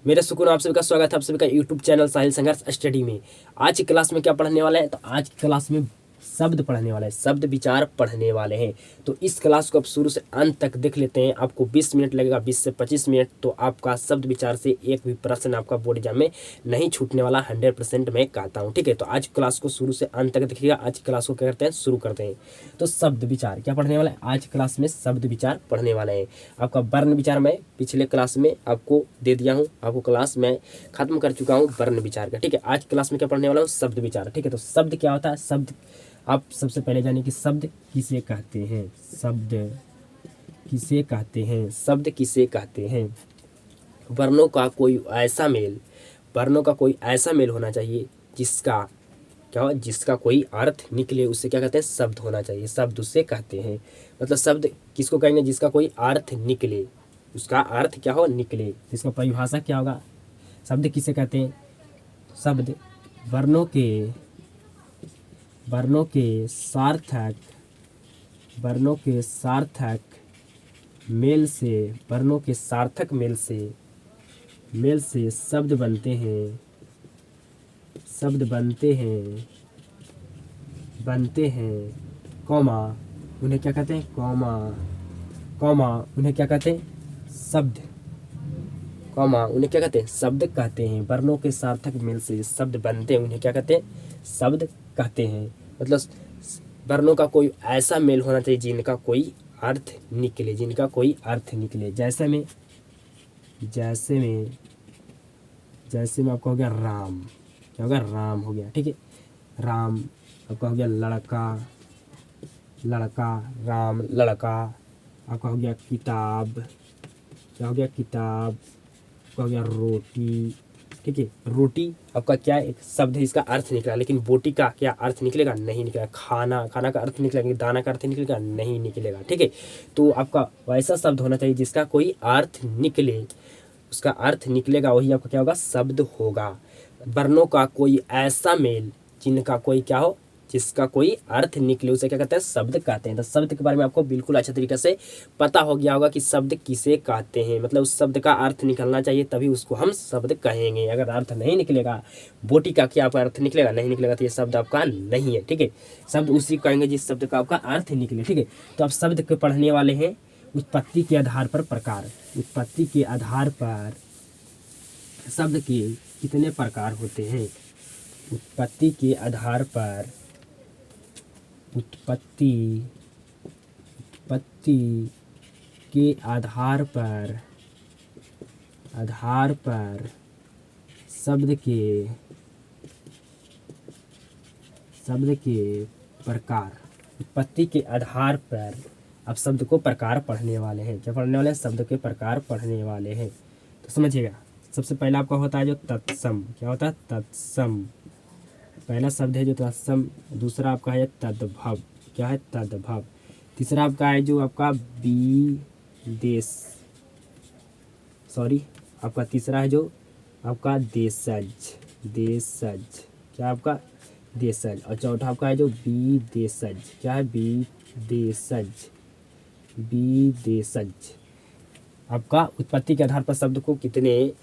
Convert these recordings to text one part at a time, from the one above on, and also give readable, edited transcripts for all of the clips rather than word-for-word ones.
मेरे सुकून आप सभी का स्वागत है आप सभी का यूट्यूब चैनल साहिल संघर्ष स्टडी में। आज की क्लास में क्या पढ़ने वाले हैं? तो आज की क्लास में शब्द पढ़ने वाले हैं, शब्द विचार पढ़ने वाले हैं। तो इस क्लास को आप शुरू से अंत तक देख लेते हैं। आपको 20 मिनट लगेगा, 20 से 25 मिनट। तो आपका शब्द विचार से एक भी प्रश्न आपका बोर्ड एग्जाम में नहीं छूटने वाला, 100% मैं कहता हूँ। ठीक है, तो आज क्लास को शुरू से अंत तक देखिएगा। आज की क्लास को क्या करते हैं, शुरू करते हैं। तो शब्द विचार क्या पढ़ने वाला है? आज क्लास में शब्द विचार पढ़ने वाले हैं। आपका वर्ण विचार मैं पिछले क्लास में आपको दे दिया हूँ, आपको क्लास में खत्म कर चुका हूँ वर्ण विचार का। ठीक है, आज क्लास में क्या पढ़ने वाला हूँ, शब्द विचार। ठीक है, तो शब्द क्या होता है? शब्द आप सबसे पहले जानिए कि शब्द किसे कहते हैं। शब्द किसे कहते हैं? शब्द किसे कहते हैं? वर्णों का कोई ऐसा मेल, वर्णों का कोई ऐसा मेल होना चाहिए जिसका क्या हो, जिसका कोई अर्थ निकले, उससे क्या कहते हैं, शब्द होना चाहिए। शब्द उससे कहते हैं। मतलब शब्द किसको कहेंगे? जिसका कोई अर्थ निकले, उसका अर्थ क्या हो, निकले। इसका परिभाषा क्या होगा? शब्द किसे कहते हैं? शब्द वर्णों के सार्थक मेल से, वर्णों के सार्थक मेल से शब्द बनते हैं, कॉमा उन्हें क्या कहते हैं? कॉमा उन्हें क्या कहते हैं? शब्द। कॉमा उन्हें क्या कहते हैं? शब्द कहते हैं। वर्णों के सार्थक मेल से शब्द बनते हैं, उन्हें क्या कहते हैं? शब्द कहते हैं। मतलब वर्णों का कोई ऐसा मेल होना चाहिए जिनका कोई अर्थ निकले, जैसे में आपका हो गया राम। क्या हो गया? राम हो गया। ठीक है, राम आपका हो गया लड़का, राम लड़का। आपका हो गया किताब। क्या हो गया? किताब। आपका हो गया रोटी। ठीक है, रोटी आपका क्या है? एक शब्द है, इसका अर्थ निकला, लेकिन बोटी का क्या अर्थ निकलेगा? नहीं निकलेगा। खाना का अर्थ निकलेगा, दाना का अर्थ निकलेगा? नहीं निकलेगा। ठीक है, तो आपका वैसा शब्द होना चाहिए जिसका कोई अर्थ निकले, उसका अर्थ निकलेगा, वही आपका क्या होगा? शब्द होगा। वर्णों का कोई ऐसा मेल जिनका कोई क्या हो, जिसका कोई अर्थ निकले, उसे क्या कहते हैं? शब्द कहते हैं। तो शब्द के बारे में आपको बिल्कुल अच्छे तरीके से पता हो गया होगा कि शब्द किसे कहते हैं। मतलब उस शब्द का अर्थ निकलना चाहिए, तभी उसको हम शब्द कहेंगे। अगर अर्थ नहीं निकलेगा, बोटी का क्या आपका अर्थ निकलेगा? नहीं निकलेगा, तो ये शब्द आपका नहीं है। ठीक है, शब्द उसी कहेंगे जिस शब्द का आपका अर्थ निकले। ठीक है, तो आप शब्द के पढ़ने वाले हैं। उत्पत्ति के आधार पर प्रकार, उत्पत्ति के आधार पर शब्द के कितने प्रकार होते हैं? उत्पत्ति के आधार पर, उत्पत्ति के आधार पर शब्द के प्रकार, उत्पत्ति के आधार पर आप शब्द को प्रकार पढ़ने वाले हैं। क्या पढ़ने वाले हैं? शब्द के प्रकार पढ़ने वाले हैं। तो समझिएगा, सबसे पहला आपका होता है जो तत्सम। क्या होता है? तत्सम। पहला शब्द है जो तत्सम। दूसरा आपका है तद्भव। क्या है? तद्भव। तीसरा आपका है जो आपका आपका तीसरा है जो आपका देशज। क्या आपका? देशज। और चौथा आपका है जो विदेशज। क्या है? विदेशज। आपका उत्पत्ति के आधार पर शब्द को कितने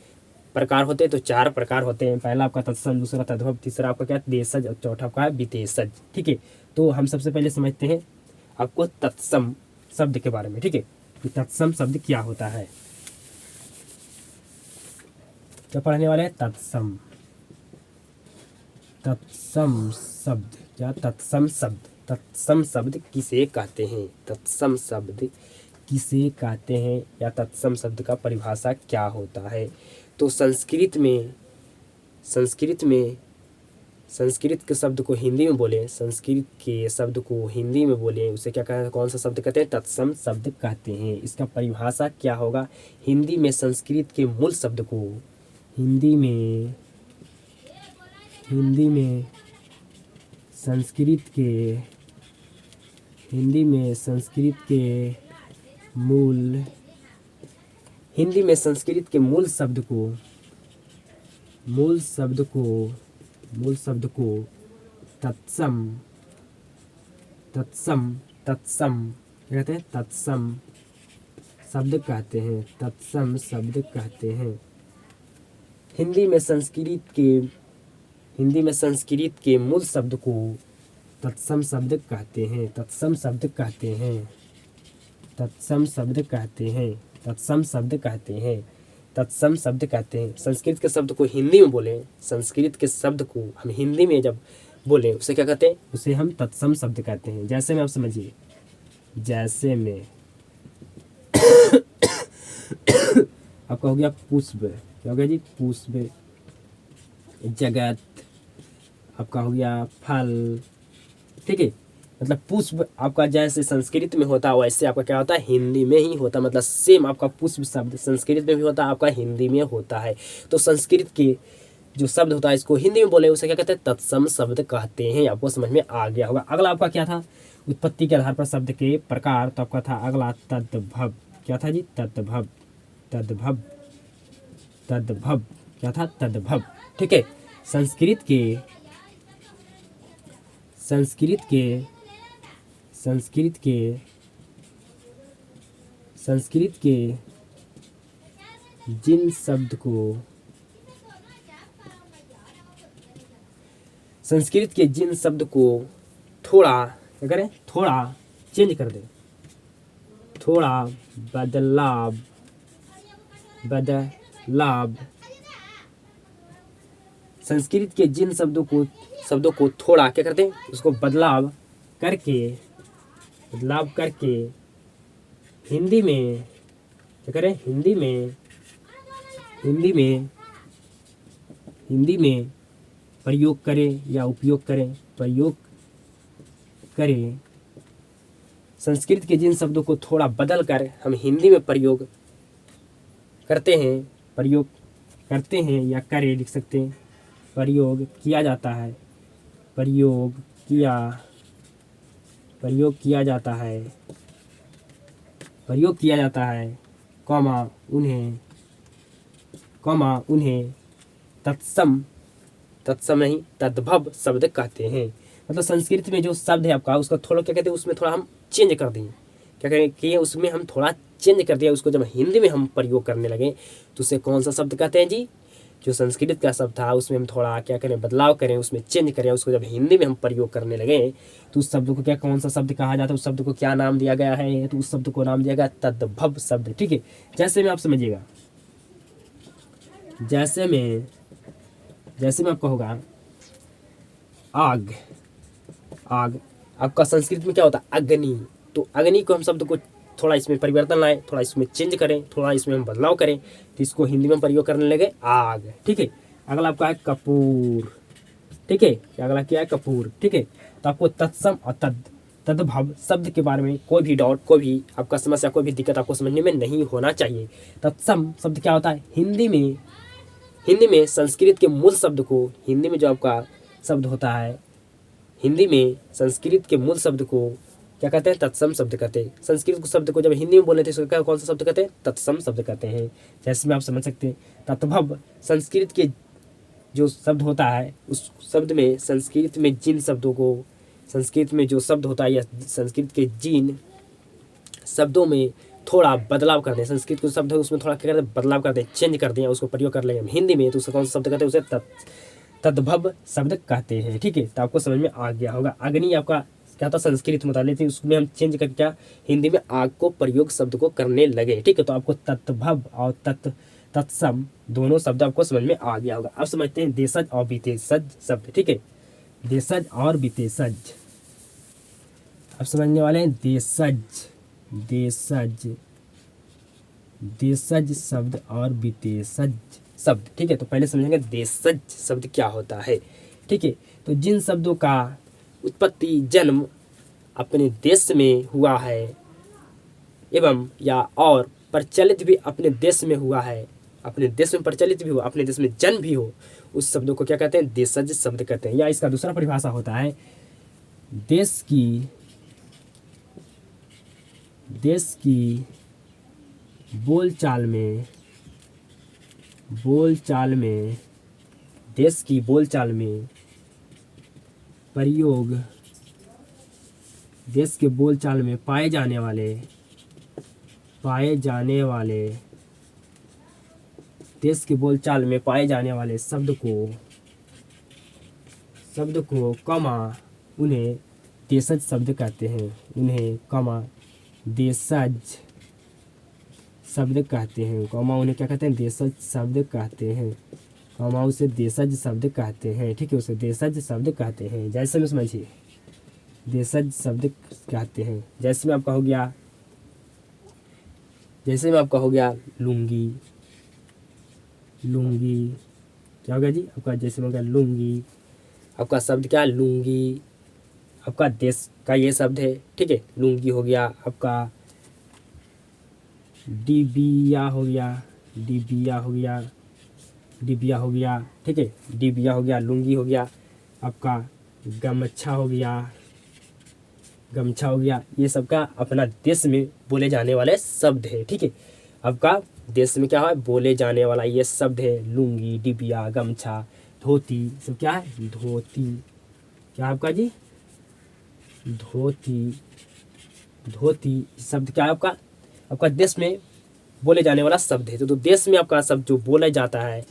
प्रकार होते हैं? तो 4 प्रकार होते हैं। पहला आपका तत्सम, दूसरा तद्भव, तीसरा आपका क्या? देशज, और चौथा आपका है विदेशज। ठीक है, तो हम सबसे पहले समझते हैं आपको तत्सम शब्द के बारे में। ठीक है, कि तत्सम शब्द क्या होता है। क्या पढ़ने वाले हैं? तत्सम शब्द। क्या? तत्सम शब्द किसे कहते हैं? तत्सम शब्द किसे कहते हैं, या तत्सम शब्द का परिभाषा क्या होता है? तो संस्कृत के शब्द को हिंदी में बोले, संस्कृत के शब्द को हिंदी में बोले, उसे क्या कहते हैं? कौन सा शब्द कहते हैं? तत्सम शब्द कहते हैं। इसका परिभाषा क्या होगा? हिंदी में संस्कृत के मूल शब्द को, हिंदी में संस्कृत के मूल शब्द को तत्सम क्या कहते हैं? तत्सम शब्द कहते हैं। हिंदी में संस्कृत के मूल शब्द को तत्सम शब्द कहते हैं। तत्सम शब्द कहते हैं। तत्सम शब्द कहते हैं। तत्सम शब्द कहते हैं। तत्सम शब्द कहते हैं। संस्कृत के शब्द को हिंदी में बोले, संस्कृत के शब्द को हम हिंदी में जब बोले उसे क्या कहते हैं? उसे हम तत्सम शब्द कहते हैं। जैसे में आप समझिए, जैसे में आपका हो गया पुष्प, क्या हो गया जी? पुष्प। जगत आपका हो गया फल, ठीक है। मतलब पुष्प आपका जैसे संस्कृत में होता है वैसे आपका क्या होता है? हिंदी में ही होता है। मतलब सेम आपका पुष्प शब्द संस्कृत में भी होता है, आपका हिंदी में होता है। तो संस्कृत के जो शब्द होता है इसको हिंदी में बोले उसे क्या कहते हैं? तत्सम शब्द कहते हैं। आपको समझ में आ गया होगा। अगला आपका क्या था? उत्पत्ति के आधार पर शब्द के प्रकार। तो आपका था अगला तद्भव। क्या था जी? तद्भव। तद्भव। तद्भव क्या था? तद्भव, ठीक है। संस्कृत के संस्कृत के संस्कृत के संस्कृत के जिन शब्द को संस्कृत के जिन शब्द को थोड़ा क्या करें? थोड़ा चेंज कर दें, थोड़ा बदलाव संस्कृत के जिन शब्दों को थोड़ा क्या करते हैं? उसको बदलाव करके हिंदी में क्या करें? हिंदी में प्रयोग करें या उपयोग करें। संस्कृत के जिन शब्दों को थोड़ा बदल कर हम हिंदी में प्रयोग करते हैं या करें लिख सकते हैं। प्रयोग किया जाता है, उन्हें तत्सम नहीं तद्भव शब्द कहते हैं। मतलब संस्कृत में जो शब्द है आपका उसका थोड़ा क्या कहते हैं? उसमें थोड़ा हम चेंज कर दें। क्या करें कि उसमें हम थोड़ा चेंज कर दिया, उसको जब हिंदी में हम प्रयोग करने लगे तो उसे कौन सा शब्द कहते हैं जी? जो संस्कृत का शब्द था उसमें हम थोड़ा क्या करें? बदलाव करें, उसमें चेंज करें, उसको जब हिंदी में हम प्रयोग करने लगे तो उस शब्द को क्या कौन सा शब्द कहा जाता है? उस शब्द को क्या नाम दिया गया है? तो उस शब्द को नाम दिया गया तद्भव शब्द, ठीक है। जैसे में आप समझिएगा, जैसे में आपका होगा आग। आपका संस्कृत में क्या होता है? अग्नि। तो अग्नि को हम शब्द को थोड़ा इसमें परिवर्तन लाएं, थोड़ा इसमें चेंज करें, थोड़ा इसमें हम बदलाव करें तो इसको हिंदी में प्रयोग करने लगे आग, ठीक है। अगला आपका है कपूर, ठीक है। अगला क्या है? कपूर, ठीक है। तो आपको तत्सम और तद्भव शब्द के बारे में कोई भी डाउट, कोई भी आपका समस्या, कोई भी दिक्कत आपको समझने में नहीं होना चाहिए। तत्सम शब्द क्या होता है? हिंदी में संस्कृत के मूल शब्द को हिंदी में जो आपका शब्द होता है, हिंदी में संस्कृत के मूल शब्द को क्या कहते हैं? तत्सम शब्द कहते हैं। संस्कृत को शब्द को जब हिंदी में बोले थे इसको क्या कौन सा शब्द कहते हैं? तत्सम शब्द कहते हैं। जैसे में आप समझ सकते हैं तद्भव संस्कृत के जो शब्द होता है उस शब्द में संस्कृत में जिन शब्दों को संस्कृत में जो शब्द होता है या संस्कृत के जिन शब्दों में थोड़ा बदलाव कर दें, संस्कृत के शब्द है उसमें थोड़ा क्या करते हैं? बदलाव कर दें, चेंज कर दें, उसको प्रयोग कर लेंगे हम हिंदी में तो उसे कौन सा शब्द कहते हैं? उसे तद्भव शब्द कहते हैं, ठीक है। तो आपको समझ में आ गया होगा। अग्नि आपका क्या था? संस्कृत में लेते हैं, उसमें हम चेंज करके क्या हिंदी में आग को प्रयोग शब्द को करने लगे, ठीक है। तो आपको तद्भव और तत्सम दोनों शब्द आपको समझ में आ गया होगा। अब समझते हैं देशज और विशेषज शब्द, ठीक है। देशज और विशेषज अब समझने वाले हैं। देशज शब्द और विशेषज शब्द, ठीक है। तो पहले समझेंगे देशज शब्द क्या होता है, ठीक है। तो जिन शब्दों का उत्पत्ति जन्म अपने देश में हुआ है एवं या और प्रचलित भी अपने देश में हुआ है, अपने देश में प्रचलित भी हो, अपने देश में जन्म भी हो, उस शब्दों को क्या कहते हैं? देशज शब्द कहते हैं। या इसका दूसरा परिभाषा होता है देश की बोलचाल में प्रयोग, देश के बोलचाल में पाए जाने वाले देश के बोलचाल में पाए जाने वाले शब्द को कमा उन्हें देशज शब्द कहते हैं। उन्हें कमा देशज शब्द कहते हैं। कमा उन्हें क्या कहते हैं? देशज शब्द कहते हैं। कमा उसे देशज शब्द कहते हैं। ठीक है, उसे देशज शब्द कहते हैं। जैसे में समझिए, देशज शब्द कहते हैं। जैसे में आपका हो गया लुंगी। लुंगी क्या हो गया जी आपका? जैसे में हो गया लुंगी, आपका शब्द क्या है? लुंगी। आपका देश का ये शब्द है। ठीक है, लुंगी हो गया आपका। डिबिया हो गया। डिबिया हो गया। डिबिया हो गया। ठीक है, डिबिया हो गया, लुंगी हो गया। आपका गमछा हो गया। गमछा हो गया। ये सब का अपना देश में बोले जाने वाले शब्द है। ठीक है, आपका देश में क्या है? बोले जाने वाला ये शब्द है। लुंगी, डिबिया, गमछा, धोती, सब क्या है? धोती। क्या आपका जी? धोती। धोती शब्द क्या है आपका? आपका देश में बोले जाने वाला शब्द है। तो देश में आपका शब्द जो बोला जाता है,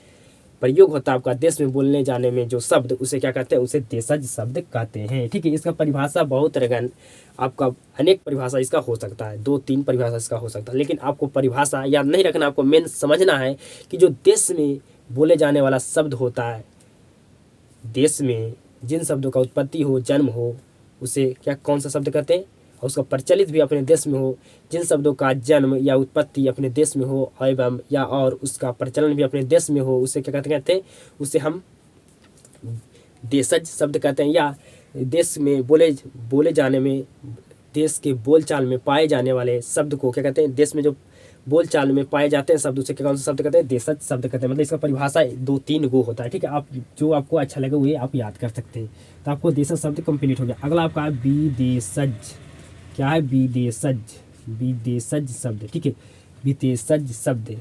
प्रयोग होता है आपका देश में बोलने जाने में जो शब्द, उसे क्या कहते हैं? उसे देशज शब्द कहते हैं। ठीक है, इसका परिभाषा बहुत रगन, आपका अनेक परिभाषा इसका हो सकता है, 2-3 परिभाषा इसका हो सकता है, लेकिन आपको परिभाषा याद नहीं रखना, आपको मेन समझना है कि जो देश में बोले जाने वाला शब्द होता है, देश में जिन शब्दों का उत्पत्ति हो, जन्म हो, उसे क्या कौन सा शब्द कहते हैं? और उसका प्रचलित भी अपने देश में हो। जिन शब्दों का जन्म या उत्पत्ति अपने देश में हो एवं या और उसका प्रचलन भी अपने देश में हो, उसे क्या कहते हैं? उसे हम देशज शब्द कहते हैं। या देश में बोले जाने में, देश के बोलचाल में पाए जाने वाले शब्द को क्या कहते हैं? देश में जो बोलचाल में पाए जाते हैं शब्द, उसे कौन सा शब्द कहते हैं? देशज शब्द कहते हैं। मतलब इसका परिभाषा 2-3 गो होता है। ठीक है, आप जो आपको अच्छा लगे वही आप याद कर सकते हैं। तो आपको देशज शब्द कंप्लीट हो गया। अगला आपका है विदेशज। क्या है? विदेशज। विदेशज शब्द। ठीक है, विदेशज शब्द।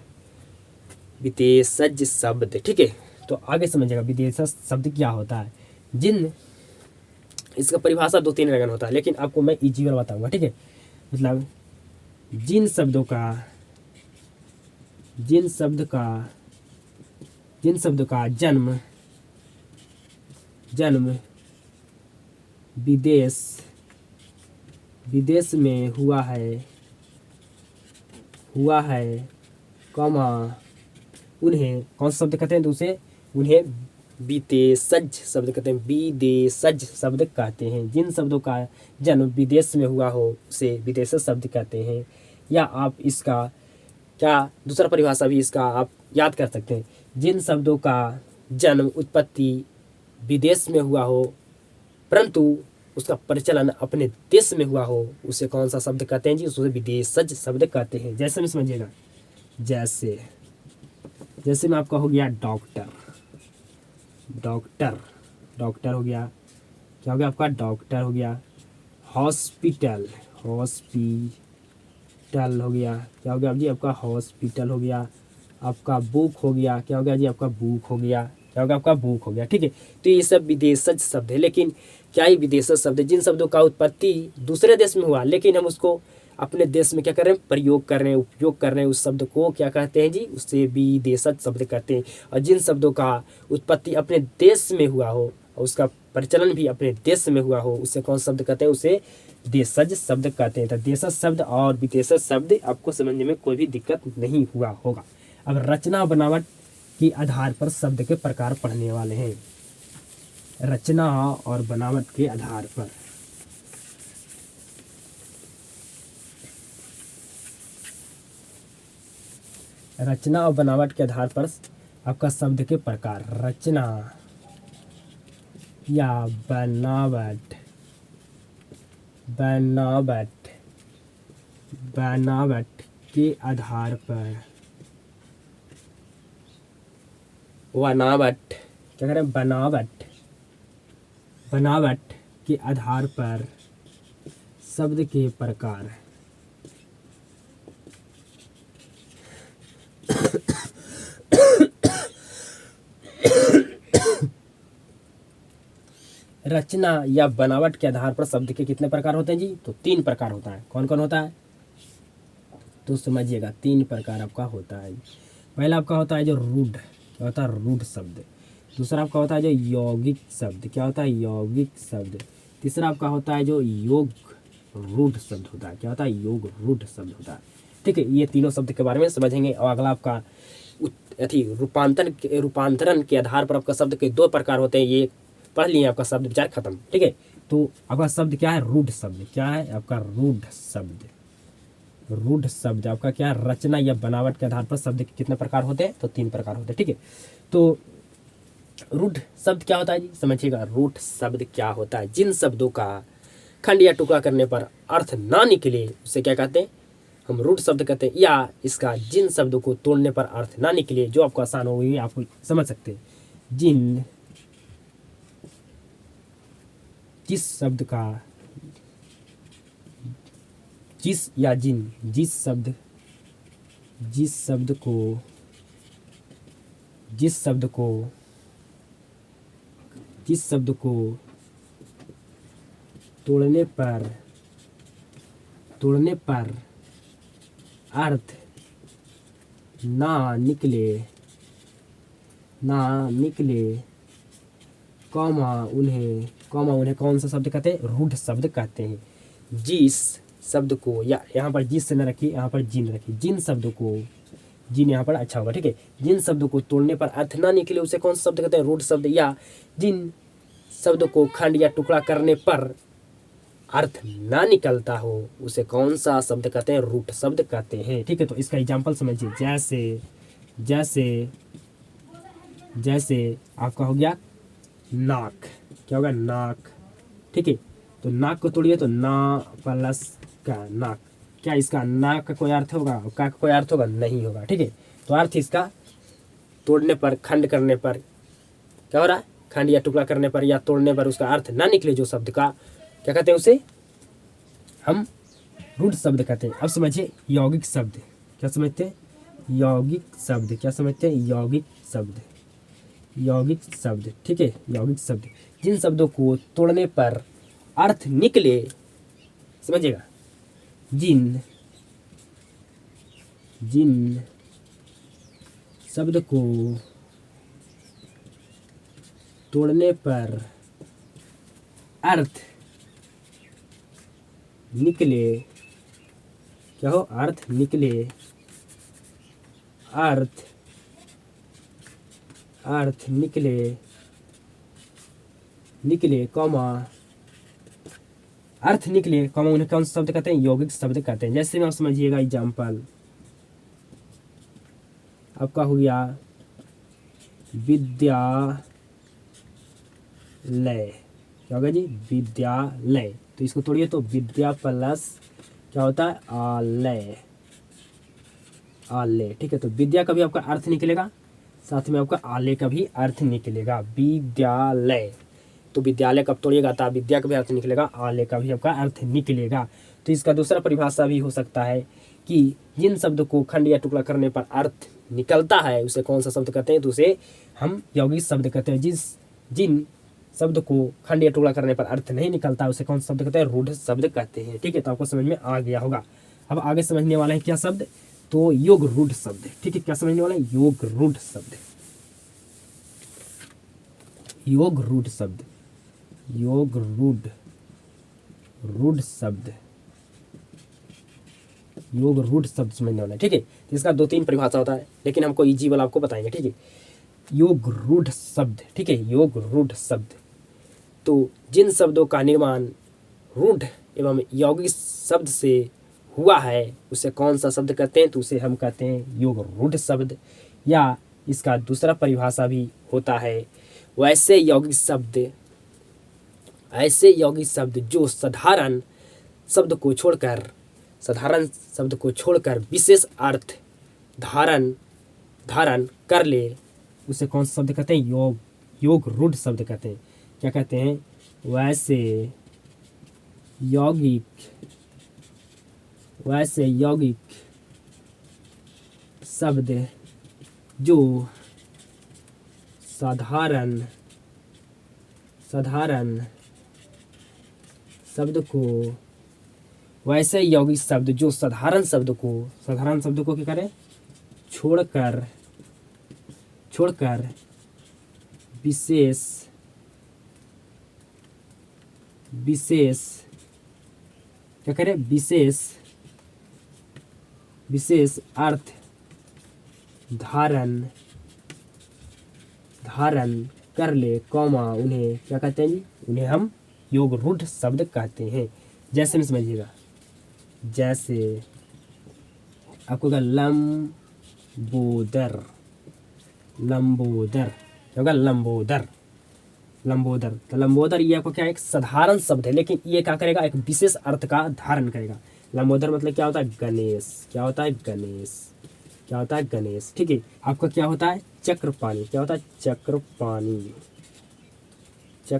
विदेशज शब्द। ठीक है, तो आगे समझिएगा विदेशज शब्द क्या होता है। इसका परिभाषा 2-3 रगन होता है, लेकिन आपको मैं इजी वाला बताऊंगा। ठीक है, मतलब जिन शब्द का जन्म विदेश में हुआ है कमा उन्हें कौन सा शब्द कहते हैं? तो उसे उन्हें विदेशज शब्द कहते हैं। विदेशज शब्द कहते हैं। जिन शब्दों का जन्म विदेश में हुआ हो उसे विदेशज शब्द कहते हैं। या आप इसका क्या दूसरा परिभाषा भी इसका आप याद कर सकते हैं। जिन शब्दों का जन्म उत्पत्ति विदेश में हुआ हो परंतु उसका प्रचलन अपने देश में हुआ हो, उसे कौन सा शब्द कहते हैं जी? उसे विदेशज शब्द कहते हैं। जैसे में समझिएगा, जैसे में आपका हो गया डॉक्टर। डॉक्टर हो गया। क्या हो गया आपका? डॉक्टर हो गया। हॉस्पिटल हो गया। क्या हो गया जी आपका? हॉस्पिटल हो गया। आपका बुक हो गया। क्या हो गया जी आपका? बुक हो गया। क्या होगा आपका? बुक हो गया। ठीक है, तो ये सब विदेशज शब्द है। लेकिन क्या ही विदेशज शब्द है? जिन शब्दों का उत्पत्ति दूसरे देश में हुआ, लेकिन हम उसको अपने देश में क्या कर रहे हैं? प्रयोग कर रहे हैं, उपयोग कर रहे हैं। उस शब्द को क्या कहते हैं जी? उससे विदेशज शब्द कहते हैं। और जिन शब्दों का उत्पत्ति अपने देश में हुआ हो और उसका प्रचलन भी अपने देश में हुआ हो, उससे कौन शब्द कहते हैं? उसे देशज शब्द कहते हैं। तो देशज शब्द और विदेशज शब्द आपको समझने में कोई भी दिक्कत नहीं हुआ होगा। अब रचना बनावट के आधार पर शब्द के प्रकार पढ़ने वाले हैं। रचना और बनावट के आधार पर रचना और बनावट के आधार पर आपका शब्द के प्रकार। रचना या बनावट के आधार पर क्या करें? बनावट के आधार पर शब्द के प्रकार। रचना या बनावट के आधार पर शब्द के कितने प्रकार होते हैं जी? तो 3 प्रकार होता है। कौन कौन होता है? तो समझिएगा, 3 प्रकार आपका होता है। पहला आपका होता है जो रूढ़, क्या होता है रूढ़ शब्द। दूसरा आपका होता है जो यौगिक शब्द, क्या होता है यौगिक शब्द। तीसरा आपका होता है जो योग रूढ़ शब्द होता है, क्या होता है योग रूढ़ शब्द होता है। ठीक है, ये तीनों शब्द के बारे में समझेंगे। और अगला आपका रूपांतरण के आधार पर आपका शब्द के दो प्रकार होते हैं, ये पढ़ लिए आपका शब्द विचार खत्म। ठीक है, तो आपका शब्द क्या है रूढ़ शब्द, क्या है आपका रूढ़ शब्द। रूढ़ शब्द आपका क्या है रचना या बनावट के आधार पर शब्द के कितने प्रकार होते हैं, तो 3 प्रकार होते हैं। ठीक है, तो रूढ़ शब्द क्या होता है जी, समझिएगा। रूढ़ शब्द क्या होता है, जिन शब्दों का खंड या टुकड़ा करने पर अर्थ ना निकले उसे क्या कहते हैं, हम रूढ़ शब्द कहते हैं। या इसका जिन शब्दों को तोड़ने पर अर्थ ना निकले, जो आपको आसान हो गई आपको समझ सकते हैं। जिस शब्द का जिस या जिन जिस शब्द को तोड़ने पर अर्थ ना निकले उन्हें कौन सा शब्द कहते हैं, रूढ़ शब्द कहते हैं। जिस शब्द को, या यहाँ पर जिस से न रखिए, यहाँ पर जिन रखिए, जिन शब्दों को, जिन यहाँ पर अच्छा होगा। ठीक है, जिन शब्दों को तोड़ने पर अर्थ ना निकले उसे कौन सा शब्द कहते हैं, रूढ़ शब्द। या जिन शब्दों को खंड या टुकड़ा करने पर अर्थ ना निकलता हो उसे कौन सा शब्द कहते हैं, रूढ़ शब्द कहते हैं। ठीक है, तो इसका एग्जाम्पल समझिए। जैसे आपका हो गया नाक, क्या होगा नाक। ठीक है, तो नाक को तोड़िए तो ना प्लस का नाक, क्या इसका नाक का कोई अर्थ होगा, का कोई अर्थ होगा, नहीं होगा। ठीक है, तो अर्थ इसका तोड़ने पर, खंड करने पर क्या हो रहा है, खंड या टुकड़ा करने पर या तोड़ने पर उसका अर्थ ना निकले जो शब्द का, क्या कहते हैं उसे हम रूढ़ शब्द कहते हैं। अब समझिए यौगिक शब्द, क्या समझते हैं यौगिक शब्द, क्या समझते हैं यौगिक शब्द। ठीक है, यौगिक शब्द जिन शब्दों को तोड़ने पर अर्थ निकले, समझिएगा, जिन शब्द को तोड़ने पर अर्थ निकले, क्या हो अर्थ निकले, उन्हें कौन सा शब्द कहते हैं, यौगिक शब्द कहते हैं। जैसे में आप समझिएगा एग्जाम्पल आपका हो गया विद्यालय, क्या होगा जी विद्यालय, तो इसको तोड़िए तो विद्या प्लस क्या होता है आलय। ठीक है, तो विद्या का भी आपका अर्थ निकलेगा, साथ में आपका आलय का भी अर्थ निकलेगा, विद्यालय। तो विद्यालय कब तोड़िएगा तो विद्या का भी अर्थ निकलेगा, आलय का भी आपका अर्थ निकलेगा। तो इसका दूसरा परिभाषा भी हो सकता है कि जिन शब्द को खंड या टुकड़ा करने पर अर्थ निकलता है उसे कौन सा शब्द कहते हैं, तो उसे हम यौगिक शब्द कहते हैं। जिन शब्द को खंड या टुकड़ा करने पर अर्थ नहीं निकलता उसे कौन सा शब्द कहते हैं, रूढ़ शब्द कहते हैं। ठीक है, तो आपको समझ में आ गया होगा। अब आगे समझने वाला है क्या शब्द, तो योग रूढ़ शब्द। ठीक है, क्या समझने वाला है, योग रूढ़ शब्द। योग रूढ़ शब्द समझने वाला है। ठीक है, तो इसका 2-3 परिभाषा होता है, लेकिन हमको इजी वाला आपको बताएंगे। ठीक है, योग रूढ़ शब्द। ठीक है, योग रूढ़ शब्द, तो जिन शब्दों का निर्माण रूढ़ एवं यौगिक शब्द से हुआ है उसे कौन सा शब्द कहते हैं, तो उसे हम कहते हैं योग रूढ़ शब्द। या इसका दूसरा परिभाषा भी होता है, ऐसे यौगिक शब्द जो साधारण शब्द को छोड़कर विशेष अर्थ धारण कर ले उसे कौन सा शब्द कहते हैं, योग रूढ़ शब्द कहते हैं। क्या कहते हैं, वैसे यौगिक शब्द जो साधारण शब्द को क्या करें, छोड़कर छोड़कर विशेष विशेष क्या करें, विशेष अर्थ धारण कर ले, कौमा, उन्हें क्या कहते हैं जी, उन्हें हम योग रूढ़ शब्द कहते हैं। जैसे में समझिएगा, जैसे आपको होगा लंबोदर, क्या होगा, लंबोदर। तो लंबोदर ये आपको क्या है, एक साधारण शब्द है, लेकिन ये क्या करेगा, एक विशेष अर्थ का धारण करेगा। लंबोदर मतलब क्या होता है, गणेश। क्या होता है, गणेश। ठीक है। आपका क्या होता है, चक्रपाणी। क्या होता है, चक्रपाणी। क्या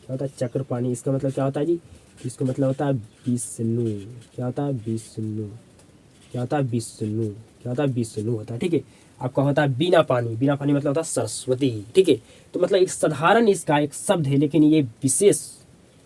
होता है, चक्रपाणी। इसका मतलब क्या होता है जी, इसका मतलब होता है विष्णु। क्या होता है, विष्णु। होता है। ठीक है। आपका होता है बीना पानी मतलब होता है सरस्वती। ठीक है। तो मतलब एक साधारण इसका एक शब्द है, लेकिन ये विशेष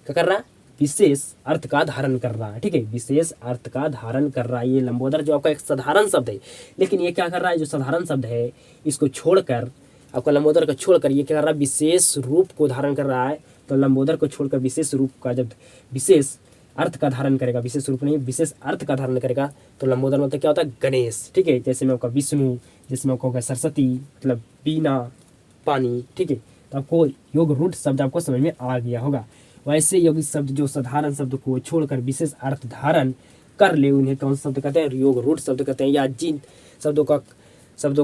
क्या कर रहा है, विशेष अर्थ का धारण कर रहा है। ठीक है, विशेष अर्थ का धारण कर रहा है। ये लंबोदर जो आपका एक साधारण शब्द है, लेकिन ये क्या कर रहा है, जो साधारण शब्द है इसको छोड़कर, आपका लंबोदर को छोड़कर ये क्या कर रहा है, विशेष रूप को धारण कर रहा है। तो लंबोदर को छोड़कर विशेष रूप का जब विशेष अर्थ का धारण करेगा, विशेष रूप नहीं विशेष अर्थ का धारण करेगा, तो लंबोदर मतलब क्या होता है, गणेश। ठीक है। जैसे में आपका विष्णु, जिसमें आपको होगा सरस्वती, मतलब बीना पानी। ठीक है। तो आपको योग रूढ़ शब्द आपको समझ में आ गया होगा। वैसे योगी शब्द जो साधारण शब्द को छोड़कर विशेष अर्थ धारण कर ले, उन्हें कौन सा शब्द कहते हैं, योग रूढ़ शब्द कहते हैं। या जिन शब्दों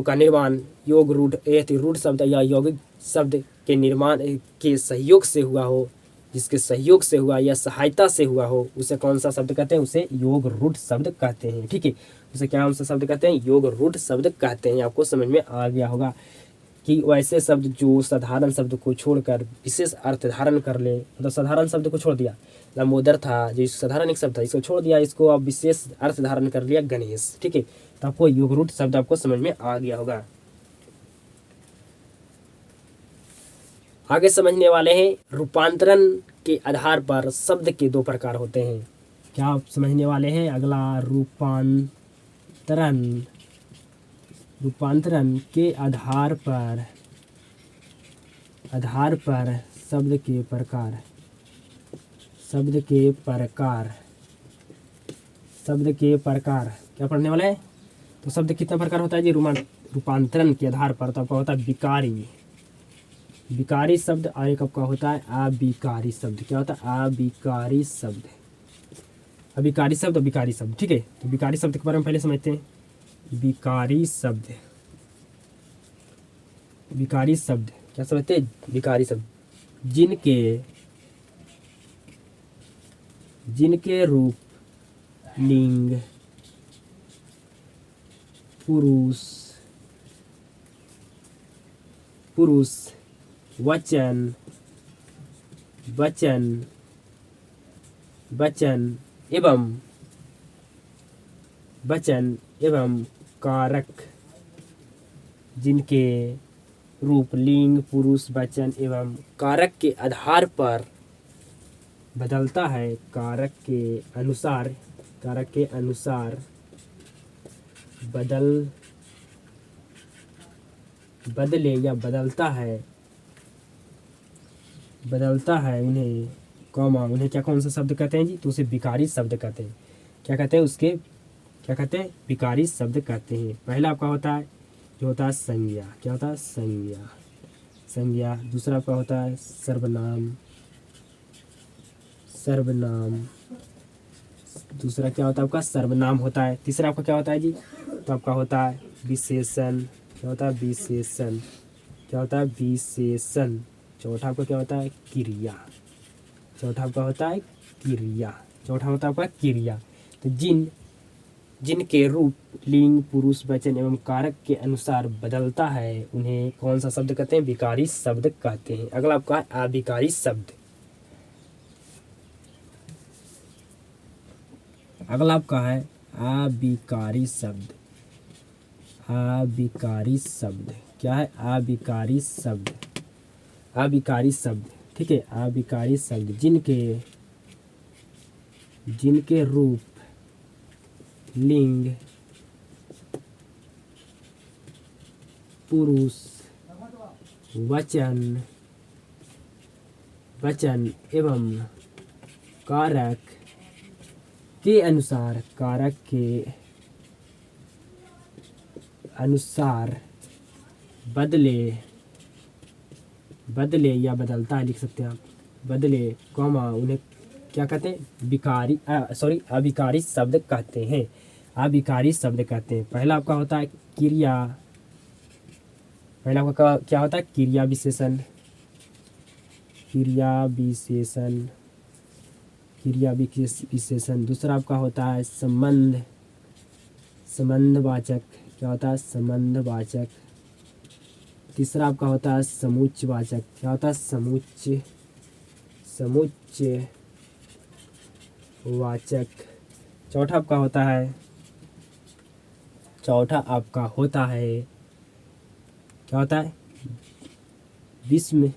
का निर्माण योग रूढ़ शब्द या यौगिक शब्द के निर्माण के सहयोग से हुआ हो, जिसके सहयोग से हुआ या सहायता से हुआ हो, उसे कौन सा शब्द कहते हैं, उसे योग रूढ़ शब्द कहते हैं। ठीक है। उसे क्या, कौन सा शब्द कहते हैं, योग रूढ़ शब्द कहते हैं। आपको समझ में आ गया होगा कि वैसे शब्द जो साधारण शब्द को छोड़कर विशेष अर्थ धारण कर ले, मतलब साधारण शब्द को छोड़ दिया, लंबोदर था जो साधारण एक शब्द था, इसको छोड़ दिया, इसको अब विशेष अर्थ धारण कर लिया, गणेश। ठीक है। तो आपको योग रूढ़ शब्द आपको समझ में आ गया होगा। आगे समझने वाले हैं, रूपांतरण के आधार पर शब्द के दो प्रकार होते हैं। क्या आप समझने वाले हैं, अगला रूपांतरण के आधार पर शब्द के प्रकार क्या पढ़ने वाले हैं। तो शब्द कितना प्रकार होता है जी, रूपांतरण के आधार पर। तो आपका होता है विकारी शब्द, और एक आपका होता है अविकारी शब्द। क्या होता है, अविकारी शब्द, विकारी शब्द। ठीक है। तो विकारी शब्द के बारे में पहले समझते हैं। विकारी शब्द क्या समझते हैं, विकारी शब्द जिनके रूप लिंग पुरुष वचन एवं कारक, जिनके रूप लिंग पुरुष वचन एवं कारक के आधार पर बदलता है, कारक के अनुसार बदले या बदलता है उन्हें, उन्हें क्या, कौन सा शब्द कहते हैं जी, तो उसे विकारी शब्द कहते हैं। क्या कहते हैं, उसके क्या कहते हैं, विकारी शब्द कहते हैं। पहला आपका होता है जो होता है संज्ञा। क्या होता है, संज्ञा। दूसरा आपका होता है सर्वनाम। दूसरा क्या होता है आपका, सर्वनाम होता है। तीसरा आपका क्या होता है जी, तो आपका होता है विशेषण। क्या होता है, विशेषण। चौथा आपका क्या होता है, क्रिया। चौथा होता है आपका क्रिया। तो जिनके रूप लिंग पुरुष वचन एवं कारक के अनुसार बदलता है, उन्हें कौन सा शब्द कहते हैं, विकारी शब्द कहते हैं। अगला आपका है अविकारी शब्द। अगला आपका है अविकारी शब्द। क्या है, अविकारी शब्द। ठीक है। अविकारी शब्द जिनके रूप लिंग पुरुष वचन वचन एवं कारक के अनुसार बदले या बदलता है लिख सकते हैं आप, बदले कॉमा उन्हें क्या कहते हैं, अभिकारी शब्द कहते हैं। अभिकारी शब्द कहते हैं। पहला आपका होता है क्रिया, पहला आपका क्या होता है क्रिया विशेषण, दूसरा आपका होता है संबंधवाचक, क्या होता है संबंधवाचक। तीसरा आपका होता है समुच्चयवाचक, क्या होता है समुच्चयवाचक। चौथा आपका होता है क्या होता है विस्मयादि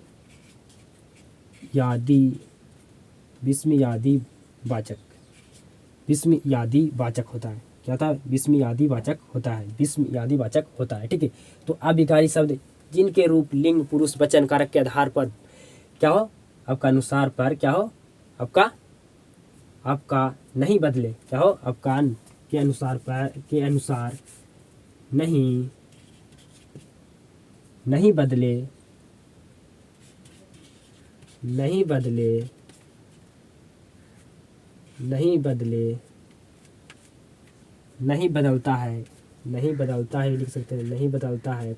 वाचक होता है। क्या होता है विस्मयादि वाचक होता है। ठीक है। तो अभिकारी शब्द जिनके रूप लिंग पुरुष वचन कारक के आधार पर क्या हो आपका अनुसार पर क्या हो आपका नहीं बदले, क्या हो आपका के अनुसार नहीं बदलता है लिख सकते हैं, नहीं बदलता है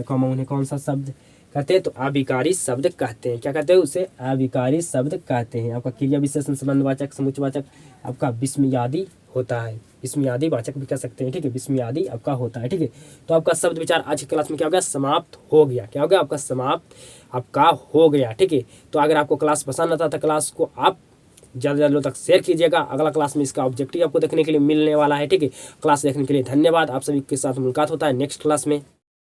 कॉमा उन्हें कौन सा शब्द कहते हैं तो अभिकारी शब्द कहते हैं। क्या कहते हैं उसे अभिकारी शब्द कहते हैं। आपका क्रिया विशेषण संबंधवाचक समुच्चयवाचक आपका विस्मयादि होता है, विस्मयादि वाचक भी कह सकते हैं। ठीक है, विस्मयादि आपका होता है। ठीक है, तो आपका शब्द विचार आज की क्लास में क्या हो गया समाप्त हो गया। क्या हो गया आपका समाप्त आपका हो गया। ठीक है, तो अगर आपको क्लास पसंद आता था क्लास को आप ज़्यादा से ज़्यादा लोग तक शेयर कीजिएगा। अगला क्लास में इसका ऑब्जेक्टिव आपको देखने के लिए मिलने वाला है। ठीक है, क्लास देखने के लिए धन्यवाद। आप सभी के साथ मुलाकात होता है नेक्स्ट क्लास में।